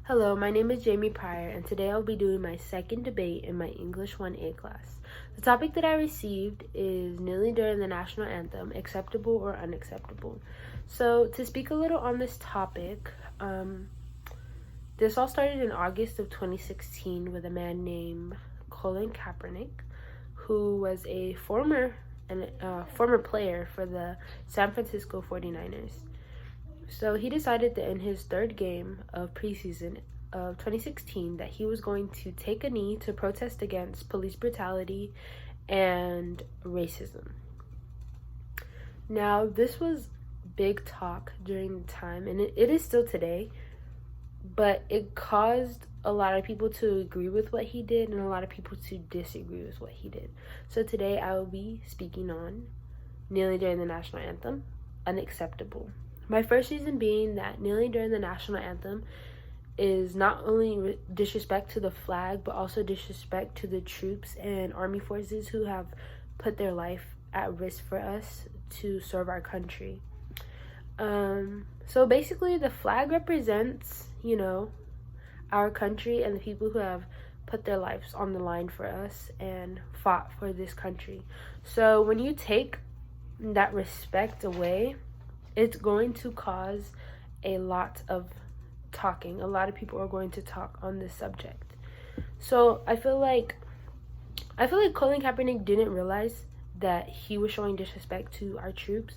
Hello, my name is Jamie Pryor, and today I'll be doing my second debate in my English 1A class. The topic that I received is kneeling during the national anthem, acceptable or unacceptable. So, to speak a little on this topic, this all started in August of 2016 with a man named Colin Kaepernick, who was a former player for the San Francisco 49ers. So he decided that in his third game of preseason of 2016 that he was going to take a knee to protest against police brutality and racism. Now, this was big talk during the time, and it is still today, but it caused a lot of people to agree with what he did and a lot of people to disagree with what he did. So today I will be speaking on kneeling during the national anthem, unacceptable. My first reason being that kneeling during the national anthem is not only disrespect to the flag, but also disrespect to the troops and army forces who have put their life at risk for us to serve our country. So basically the flag represents, our country and the people who have put their lives on the line for us and fought for this country. So when you take that respect away, it's going to cause a lot of talking. A lot of people are going to talk on this subject. So I feel like Colin Kaepernick didn't realize that he was showing disrespect to our troops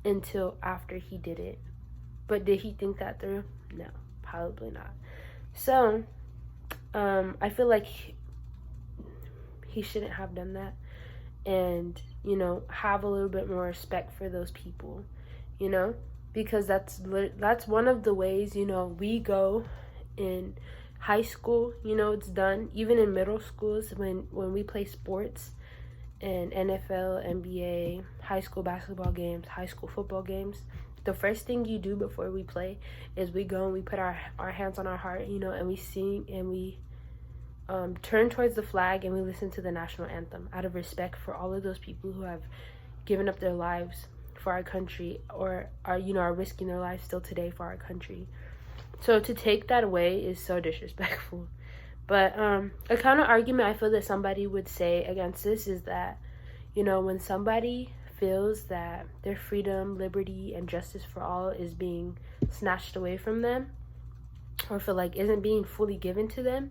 until after he did it. But did he think that through? No, probably not. So I feel like he shouldn't have done that, and have a little bit more respect for those people. Because that's one of the ways, we go in high school, it's done. Even in middle schools, when we play sports and NFL, NBA, high school basketball games, high school football games, the first thing you do before we play is we go and we put our hands on our heart, and we sing and we turn towards the flag and we listen to the national anthem out of respect for all of those people who have given up their lives for our country, or are risking their lives still today for our country. So to take that away is so disrespectful. But a counter argument I feel that somebody would say against this is that, when somebody feels that their freedom, liberty, and justice for all is being snatched away from them, or feel like isn't being fully given to them,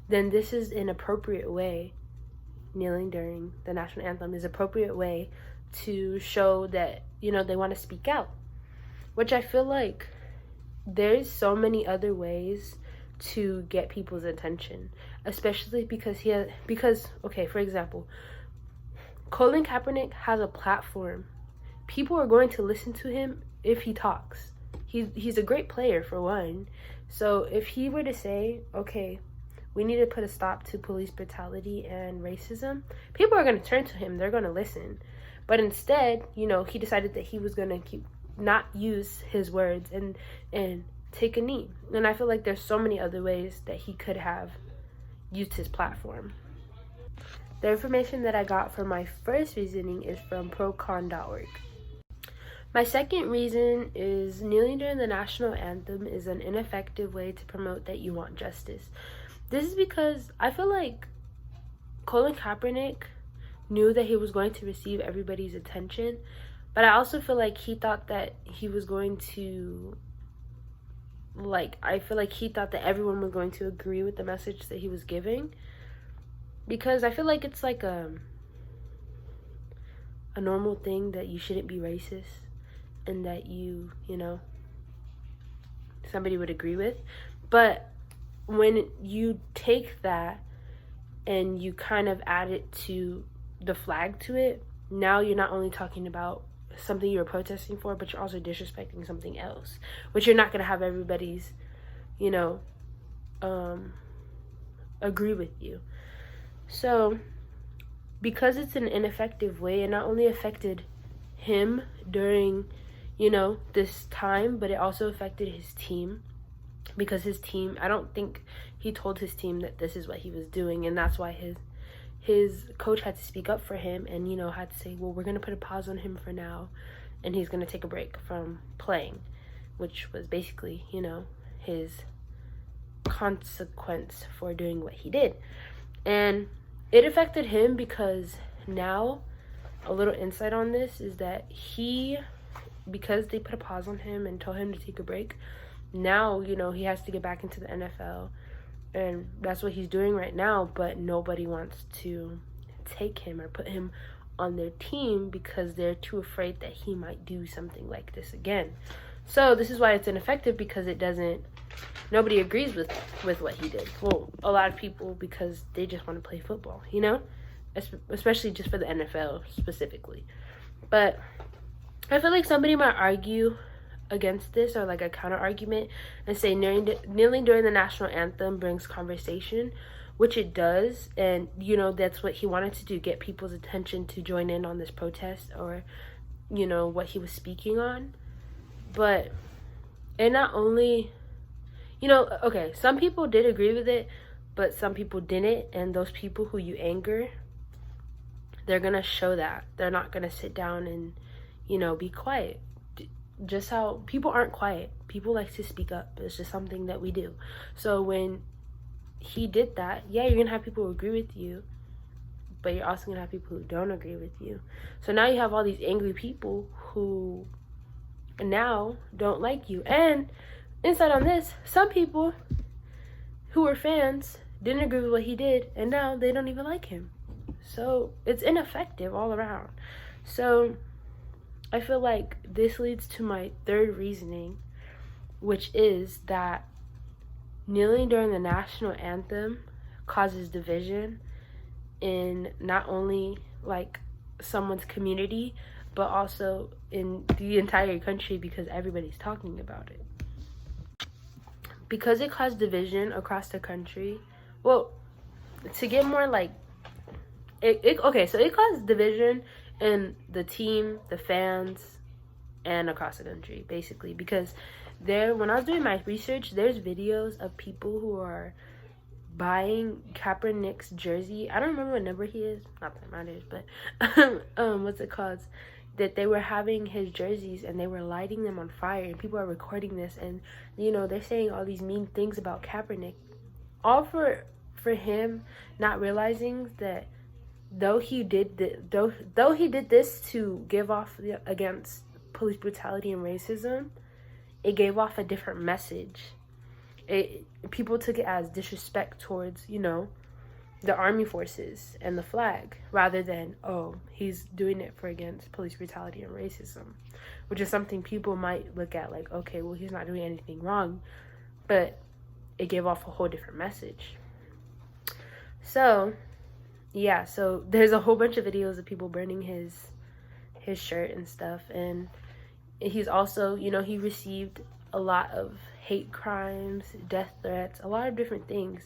then this is an appropriate way. Kneeling during the national anthem is an appropriate way to show that they want to speak out, which I feel like there's so many other ways to get people's attention, especially because for example, Colin Kaepernick has a platform. People are going to listen to him if he talks. He's a great player, for one. So if he were to say, okay, we need to put a stop to police brutality and racism, people are going to turn to him. They're going to listen. But instead, he decided that he was going to not use his words and take a knee. And I feel like there's so many other ways that he could have used his platform. The information that I got for my first reasoning is from procon.org. My second reason is kneeling during the national anthem is an ineffective way to promote that you want justice. This is because I feel like Colin Kaepernick knew that he was going to receive everybody's attention, but I also feel like he thought that he was going to, I feel like he thought that everyone was going to agree with the message that he was giving, because I feel like it's like a normal thing that you shouldn't be racist and that somebody would agree with. But when you take that and you kind of add it to the flag to it, now you're not only talking about something you're protesting for, but you're also disrespecting something else, which you're not going to have everybody's agree with you. So because it's an ineffective way, it not only affected him during this time, but it also affected his team, because his team, I don't think he told his team that this is what he was doing, and that's why his coach had to speak up for him and had to say, well, we're going to put a pause on him for now, and he's going to take a break from playing, which was basically his consequence for doing what he did. And it affected him because now, a little insight on this is that because they put a pause on him and told him to take a break, now, he has to get back into the NFL. And that's what he's doing right now, but nobody wants to take him or put him on their team because they're too afraid that he might do something like this again. So this is why it's ineffective, because nobody agrees with what he did. Well, a lot of people, because they just want to play football, especially just for the NFL specifically. But I feel like somebody might argue against this, or like a counter argument, and say kneeling during the national anthem brings conversation, which it does. And that's what he wanted to do, get people's attention to join in on this protest, or what he was speaking on. But it not only, okay, some people did agree with it, but some people didn't. And those people who you anger, they're gonna show that. They're not gonna sit down and be quiet. Just how people aren't quiet, people like to speak up. It's just something that we do. So when he did that, yeah, you're gonna have people who agree with you, but you're also gonna have people who don't agree with you. So now you have all these angry people who now don't like you. And inside on this, some people who were fans didn't agree with what he did, and now they don't even like him. So it's ineffective all around. So I feel like this leads to my third reasoning, which is that kneeling during the national anthem causes division in not only like someone's community, but also in the entire country, because everybody's talking about it. Because it caused division across the country, well, to get more like, so it caused division in the team, the fans, and across the country, basically. Because when I was doing my research, there's videos of people who are buying Kaepernick's jersey. I don't remember what number he is, not that it matters, but what's it called? That they were having his jerseys and they were lighting them on fire, and people are recording this, and they're saying all these mean things about Kaepernick, all for him not realizing that though he did this to give off against police brutality and racism, it gave off a different message. People took it as disrespect towards the army forces and the flag, rather than, oh, he's doing it for against police brutality and racism, which is something people might look at like, okay, well, he's not doing anything wrong, but it gave off a whole different message. So yeah, so there's a whole bunch of videos of people burning his shirt and stuff. And he's also, he received a lot of hate crimes, death threats, a lot of different things.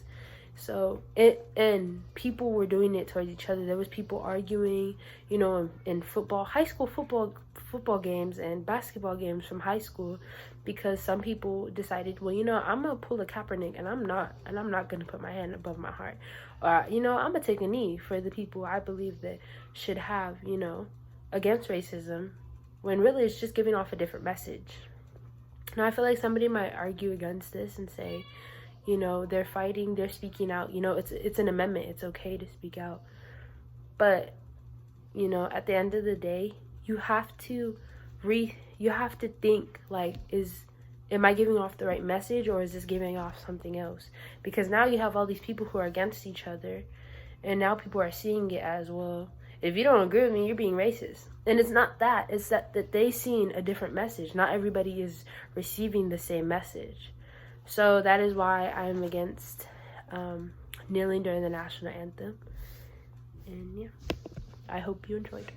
So and people were doing it towards each other. There was people arguing, in football, high school football games and basketball games from high school, because some people decided, well, I'm gonna pull a Kaepernick, and I'm not gonna put my hand above my heart, or I'm gonna take a knee for the people I believe that should have, against racism, when really it's just giving off a different message. Now I feel like somebody might argue against this and say, they're fighting, they're speaking out, it's an amendment, it's okay to speak out. But at the end of the day, you have to think, like, am I giving off the right message, or is this giving off something else? Because now you have all these people who are against each other, and now people are seeing it as, well, if you don't agree with me, you're being racist. And it's not that, it's that they seen a different message. Not everybody is receiving the same message. So that is why I'm against kneeling during the national anthem. And yeah, I hope you enjoyed.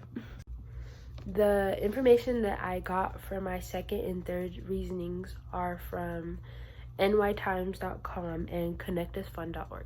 The information that I got for my second and third reasonings are from nytimes.com and connectusfund.org.